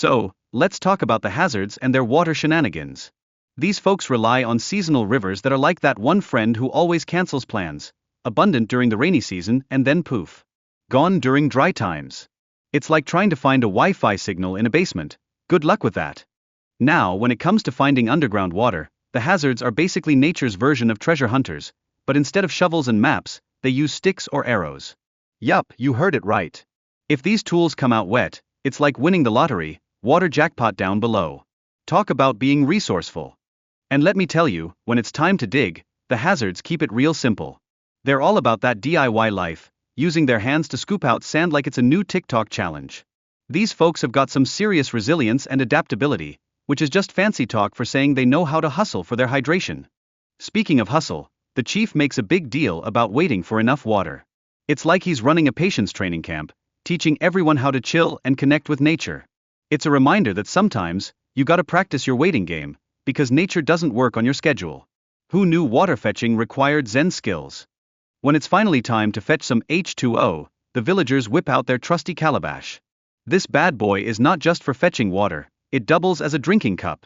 So, let's talk about the hazards and their water shenanigans. These folks rely on seasonal rivers that are like that one friend who always cancels plans, abundant during the rainy season and then poof, gone during dry times. It's like trying to find a Wi-Fi signal in a basement. Good luck with that. Now, when it comes to finding underground water, the hazards are basically nature's version of treasure hunters, but instead of shovels and maps, they use sticks or arrows. Yup, you heard it right. If these tools come out wet, it's like winning the lottery, water jackpot down below. Talk about being resourceful. And let me tell you, when it's time to dig, the hazards keep it real simple. They're all about that DIY life, using their hands to scoop out sand like it's a new TikTok challenge. These folks have got some serious resilience and adaptability, which is just fancy talk for saying they know how to hustle for their hydration. Speaking of hustle, the chief makes a big deal about waiting for enough water. It's like he's running a patience training camp, teaching everyone how to chill and connect with nature. It's a reminder that sometimes, you gotta practice your waiting game, because nature doesn't work on your schedule. Who knew water fetching required Zen skills? When it's finally time to fetch some H2O, the villagers whip out their trusty calabash. This bad boy is not just for fetching water, it doubles as a drinking cup.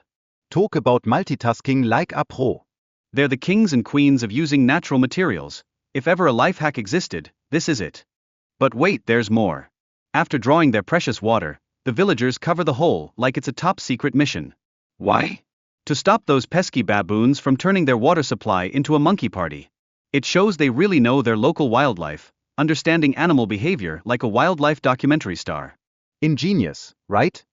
Talk about multitasking like a pro. They're the kings and queens of using natural materials. If ever a life hack existed, this is it. But wait, there's more. After drawing their precious water, the villagers cover the hole like it's a top-secret mission. Why? To stop those pesky baboons from turning their water supply into a monkey party. It shows they really know their local wildlife, understanding animal behavior like a wildlife documentary star. Ingenious, right?